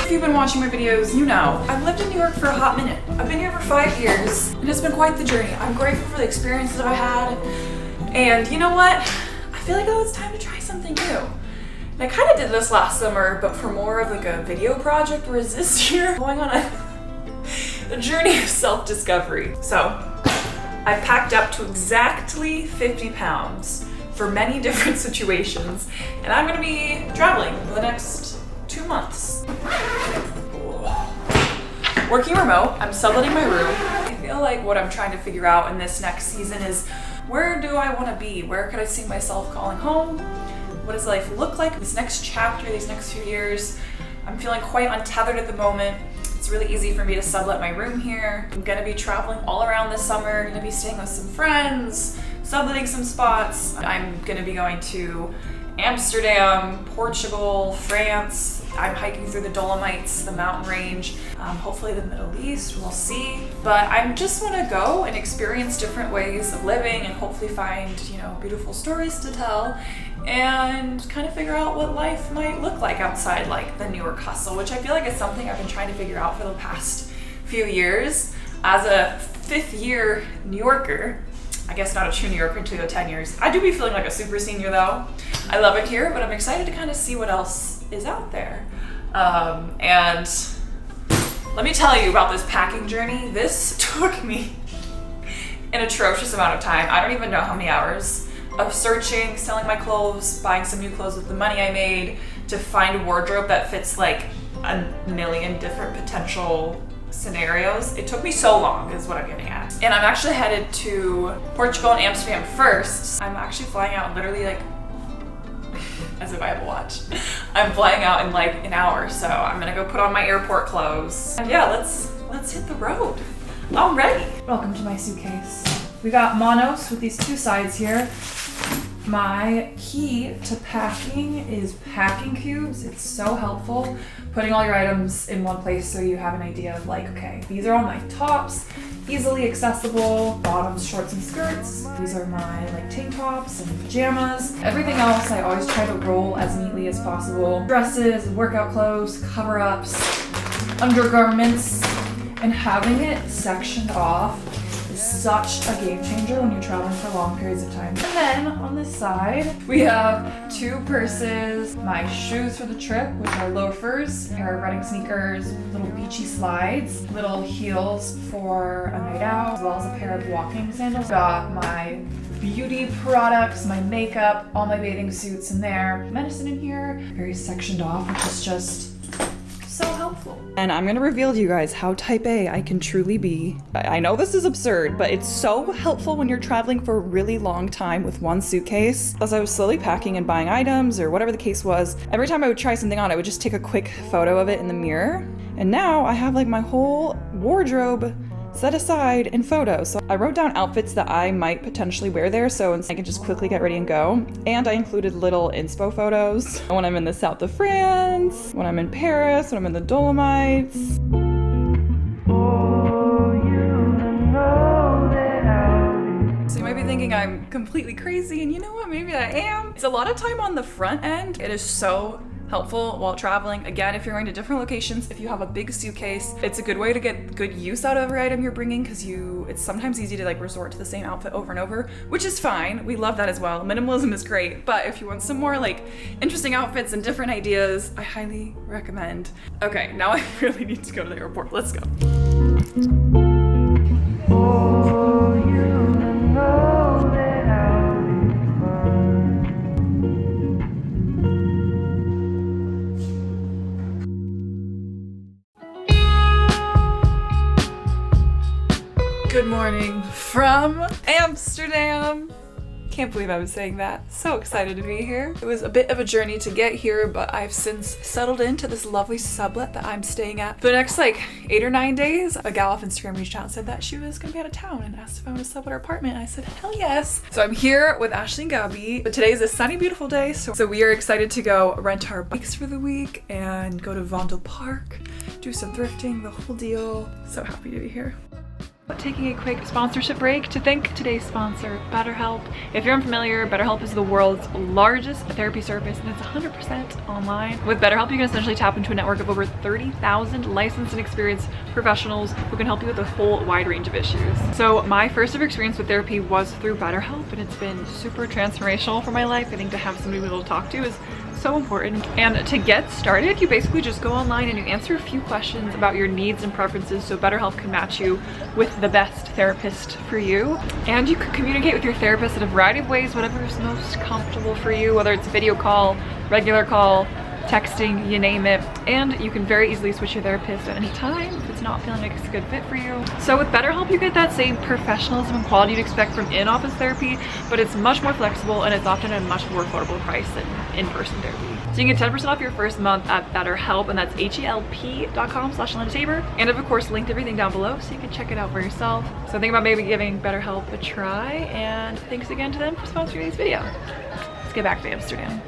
If you've been watching my videos, you know I've lived in New York for a hot minute. I've been here for 5 years, and it's been quite the journey. I'm grateful for the experiences I've had, and you know what? I feel like it's time to try something new. And I kind of did this last summer, but for more of like a video project, whereas this year, going on a journey of self-discovery. So I packed up to exactly 50 pounds for many different situations, and I'm gonna be traveling for the next 2 months. Working remote, I'm subletting my room. I feel like what I'm trying to figure out in this next season is, where do I want to be? Where could I see myself calling home? What does life look like this next chapter, these next few years? I'm feeling quite untethered at the moment. It's really easy for me to sublet my room here. I'm gonna be traveling all around this summer. I'm gonna be staying with some friends, subletting some spots. I'm gonna be going to Amsterdam, Portugal, France. I'm hiking through the Dolomites, the mountain range, hopefully the Middle East, we'll see. But I just want to go and experience different ways of living and hopefully find, beautiful stories to tell and kind of figure out what life might look like outside like the New York hustle, which I feel like is something I've been trying to figure out for the past few years. As a 5th year New Yorker, I guess not a true New Yorker until 10 years. I do be feeling like a super senior though. I love it here, but I'm excited to kind of see what else is out there. And let me tell you about this packing journey. This took me an atrocious amount of time. I don't even know how many hours of searching, selling my clothes, buying some new clothes with the money I made to find a wardrobe that fits like a million different potential scenarios. It took me so long is what I'm getting at. And I'm actually headed to Portugal and Amsterdam first. I'm actually flying out literally like, as if I have a watch. I'm flying out in like an hour, so I'm gonna go put on my airport clothes. And yeah, let's hit the road. I'm ready. Welcome to my suitcase. We got monos with these 2 sides here. My key to packing is packing cubes. It's so helpful putting all your items in one place so you have an idea of like, okay, these are all my tops, easily accessible, bottoms, shorts, and skirts. These are my like tank tops and pajamas. Everything else I always try to roll as neatly as possible. Dresses, workout clothes, cover-ups, undergarments, and having it sectioned off is such a game changer when you're traveling for long periods of time. And then on this side, we have 2 purses, my shoes for the trip, which are loafers, a pair of running sneakers, little beachy slides, little heels for a night out, as well as a pair of walking sandals. Got my beauty products, my makeup, all my bathing suits in there. Medicine in here, very sectioned off, which is just so helpful. And I'm gonna reveal to you guys how type A I can truly be. I know this is absurd, but it's so helpful when you're traveling for a really long time with one suitcase. As I was slowly packing and buying items or whatever the case was, every time I would try something on, I would just take a quick photo of it in the mirror. And now I have like my whole wardrobe set aside in photos. So I wrote down outfits that I might potentially wear there so I can just quickly get ready and go. And I included little inspo photos when I'm in the south of France, when I'm in Paris, when I'm in the Dolomites. So you might be thinking I'm completely crazy, and you know what, maybe I am. It's a lot of time on the front end. It is so helpful while traveling. Again, if you're going to different locations, if you have a big suitcase, it's a good way to get good use out of every item you're bringing, because it's sometimes easy to like resort to the same outfit over and over, which is fine. We love that as well. Minimalism is great, but if you want some more like interesting outfits and different ideas, I highly recommend. Okay, now I really need to go to the airport. Let's go. Good morning from Amsterdam. Can't believe I was saying that. So excited to be here. It was a bit of a journey to get here, but I've since settled into this lovely sublet that I'm staying at for the next like 8 or 9 days. A gal off Instagram reached out and said that she was gonna be out of town and asked if I want to sublet her apartment. And I said, hell yes. So I'm here with Ashley and Gabby. But today is a sunny, beautiful day. So we are excited to go rent our bikes for the week and go to Vondel Park, do some thrifting, the whole deal. So happy to be here. Taking a quick sponsorship break to thank today's sponsor, BetterHelp. If you're unfamiliar, BetterHelp is the world's largest therapy service and it's 100% online. With BetterHelp, you can essentially tap into a network of over 30,000 licensed and experienced professionals who can help you with a whole wide range of issues. So my first ever experience with therapy was through BetterHelp, and it's been super transformational for my life. I think to have somebody to be able to talk to is so important. And to get started, you basically just go online and you answer a few questions about your needs and preferences so BetterHelp can match you with the best therapist for you. And you can communicate with your therapist in a variety of ways, whatever is most comfortable for you, whether it's video call, regular call, texting, you name it. And you can very easily switch your therapist at any time if it's not feeling like it's a good fit for you. So with BetterHelp, you get that same professionalism and quality you'd expect from in-office therapy, but it's much more flexible and it's often at a much more affordable price than in-person therapy. So you can get 10% off your first month at BetterHelp, and that's HELP.com/LenaTaber. And I've of course linked everything down below so you can check it out for yourself. So think about maybe giving BetterHelp a try, and thanks again to them for sponsoring this video. Let's get back to Amsterdam.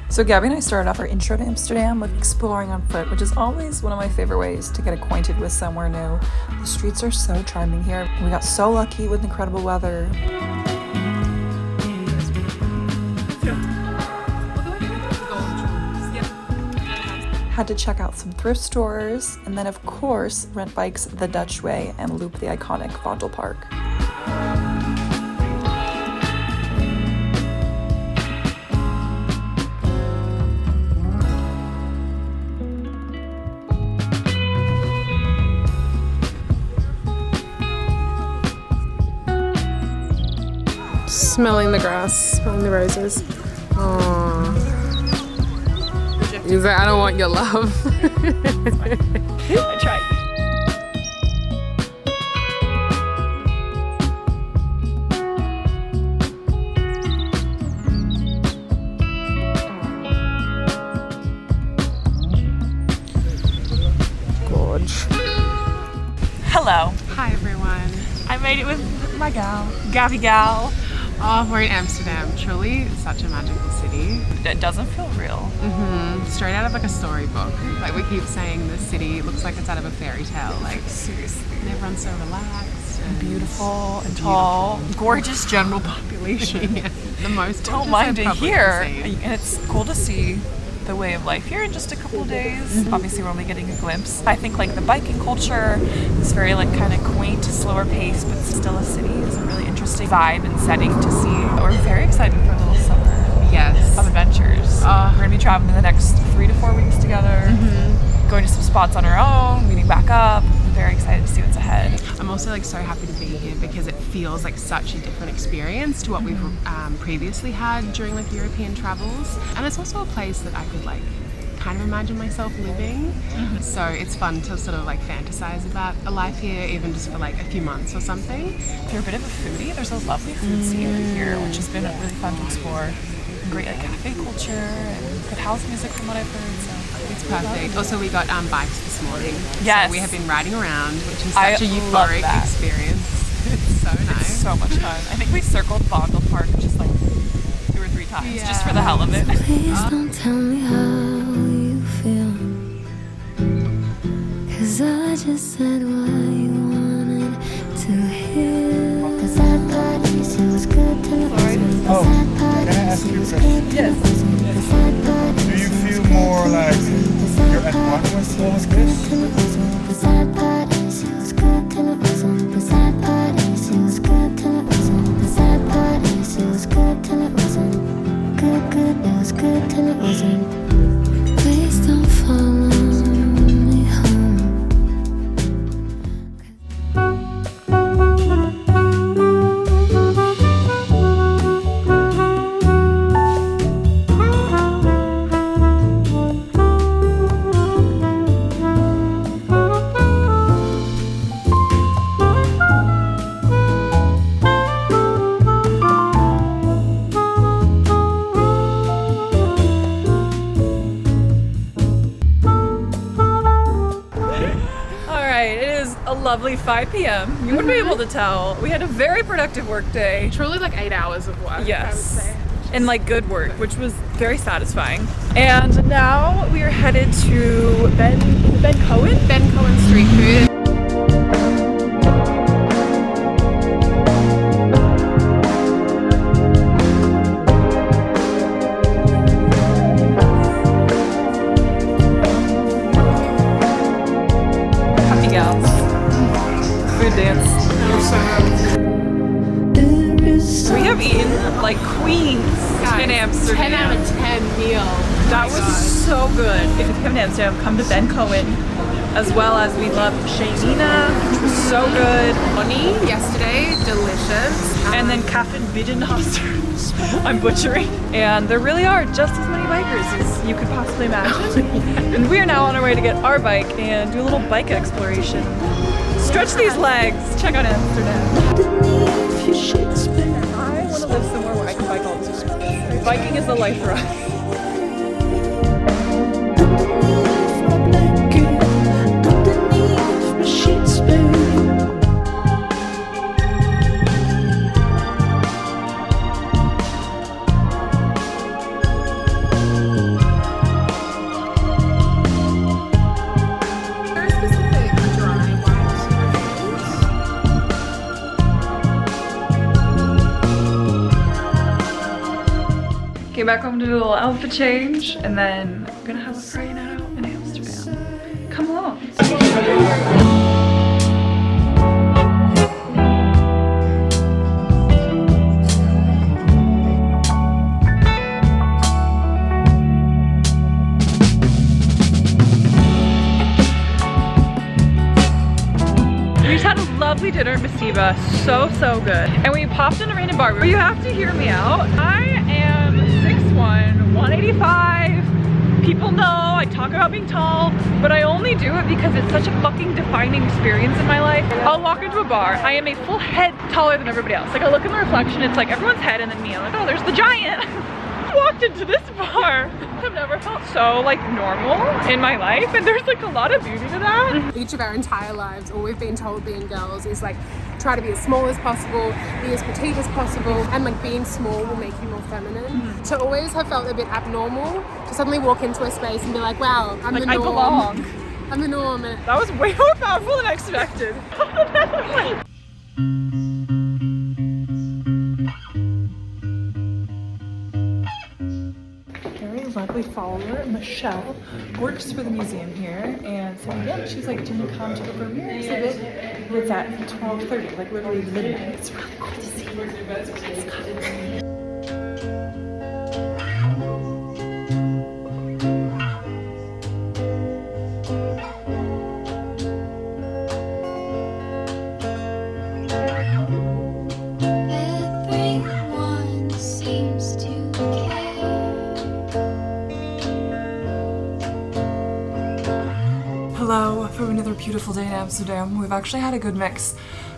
So Gabby and I started off our intro to Amsterdam with exploring on foot, which is always one of my favorite ways to get acquainted with somewhere new. The streets are so charming here. We got so lucky with incredible weather. Had to check out some thrift stores, and then of course rent bikes the Dutch way and loop the iconic Vondelpark. Smelling the grass, smelling the roses. Aww. He's like, I don't want your love. I tried. Gorge. Hello. Hi everyone. I made it with my gal, Gabby gal. Oh, we're in Amsterdam. Truly such a magical city. It doesn't feel real. Straight out of like a storybook. Like we keep saying this city looks like it's out of a fairy tale. Like Seriously. everyone's so relaxed and Beautiful and tall. Gorgeous general population. Yeah. The most Don't mind it here. And it's cool to see the way of life here in just a couple of days. Obviously we're only getting a glimpse. I think like the biking culture is very like kind of quaint, slower pace, but still a city is a really interesting vibe and setting to see. We're very excited for a little summer of adventures. We're gonna be traveling the next 3 to 4 weeks together, going to some spots on our own, meeting back up. I'm very excited to see what's ahead. I'm also like so happy to be here because it feels like such a different experience to what we've previously had during like European travels, and it's also a place that I could like kind of imagine myself living. So it's fun to sort of like fantasize about a life here, even just for like a few months or something. If you're a bit of a foodie, there's a lovely food scene here, which has been really fun to explore. Great like cafe culture and good house music from what I've heard. So It's perfect. Also, we got bikes this morning. Yes. So we have been riding around, which is such a euphoric experience. It's so nice. It's so much fun. I think we circled Vondelpark just like 2 or 3 times just for the hell of it. Please don't tell me how you feel, 'cause I just said what you wanted to hear. 'Cause that part is it was good till it wasn't. Oh, That part can I ask is you a it was question? good till it wasn't. That part Do is you it was feel good more till it like wasn't. you're at one with all of this? Till it wasn't. The sad part is it was good till it wasn't. The sad part is it was good till it wasn't. The sad part is it was good till it wasn't. Good, it was good till it wasn't. Please don't follow me home. Lovely 5 p.m. You wouldn't be able to tell. We had a very productive work day. Truly like 8 hours of work. Yes. I would say. and like good work, which was very satisfying. And now we are headed to Ben Cohen Street Food. Happy gals. Food dance. We have eaten like queens in Amsterdam. 10 out of 10 meal. That was so good. If you come to Amsterdam, come to Ben Cohen, as well as we love Shaynina, which was so good. Bonnie yesterday, delicious. And then Kaffen Bidenhoster. I'm butchering. And there really are just as many bikers as you could possibly imagine. And we are now on our way to get our bike and do a little bike exploration. Stretch these legs. Check out Amsterdam. I want to live somewhere where I can bike all the time. Biking is the life for us. Came back home to do a little outfit change, and then I'm gonna have a Friday night out in Amsterdam. Come along. We just had a lovely dinner at Masiba, so good. And we popped in a random bar. But you have to hear me out. I am 6'1", 185. People know I talk about being tall, but I only do it because it's such a fucking defining experience in my life. I'll walk into a bar, I am a full head taller than everybody else. Like I look in the reflection, it's like everyone's head and then me. I'm like, oh, there's the giant. Walked into this bar. I've never felt so like normal in my life, and there's like a lot of beauty to that. Each of our entire lives, all we've been told being girls is like try to be as small as possible, be as petite as possible, and like being small will make you more feminine. To always have felt a bit abnormal, to suddenly walk into a space and be like, wow, I'm Like the I norm. belong. I'm the norm. And That was way more powerful than I expected. Very lovely follower, Michelle, works for the museum here, and so yeah, she's like, do you come to the premiere exhibit? It's at 12:30, like literally midnight. It's really cool to see. Let's go. Everyone seems to care. Hello from another beautiful day in Amsterdam. We've actually had a good mix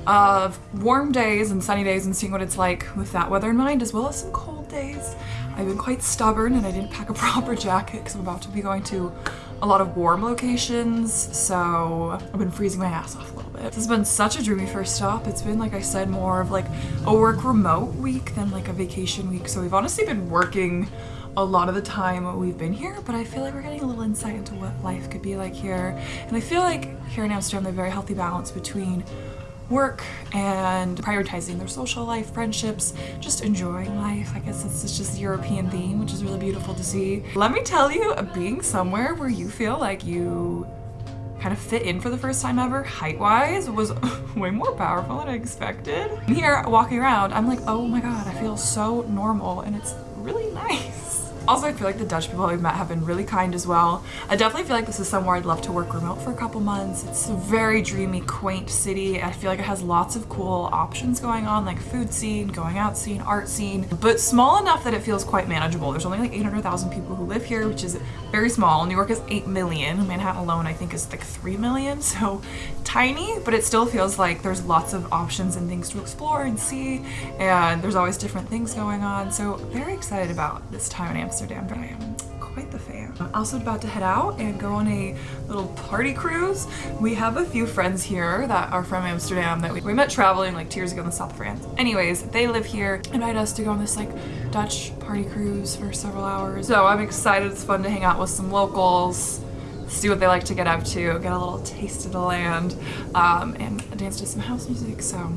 of warm days and sunny days and seeing what it's like with that weather in mind, as well as some cold days. I've been quite stubborn and I didn't pack a proper jacket because I'm about to be going to a lot of warm locations, so I've been freezing my ass off a little bit. This has been such a dreamy first stop. It's been, like I said, more of like a work remote week than like a vacation week, so we've honestly been working a lot of the time we've been here, but I feel like we're getting a little insight into what life could be like here. And I feel like here in Amsterdam, there's a very healthy balance between work and prioritizing their social life, friendships, just enjoying life. I guess it's just the European theme, which is really beautiful to see. Let me tell you, being somewhere where you feel like you kind of fit in for the first time ever, height-wise, was way more powerful than I expected. Here, walking around, I'm like, oh my god, I feel so normal, and it's really nice. Also, I feel like the Dutch people we've met have been really kind as well. I definitely feel like this is somewhere I'd love to work remote for a couple months. It's a very dreamy, quaint city. I feel like it has lots of cool options going on, like food scene, going out scene, art scene, but small enough that it feels quite manageable. There's only like 800,000 people who live here, which is very small. New York is 8 million. Manhattan alone, I think, is like 3 million, so tiny, but it still feels like there's lots of options and things to explore and see, and there's always different things going on. So very excited about this time in Amsterdam, but I am quite the fan. I'm also about to head out and go on a little party cruise. We have a few friends here that are from Amsterdam that we met traveling like 2 years ago in the south of France. Anyways, they live here, invited us to go on this like Dutch party cruise for several hours. So I'm excited. It's fun to hang out with some locals, see what they like to get up to, get a little taste of the land, and dance to some house music. So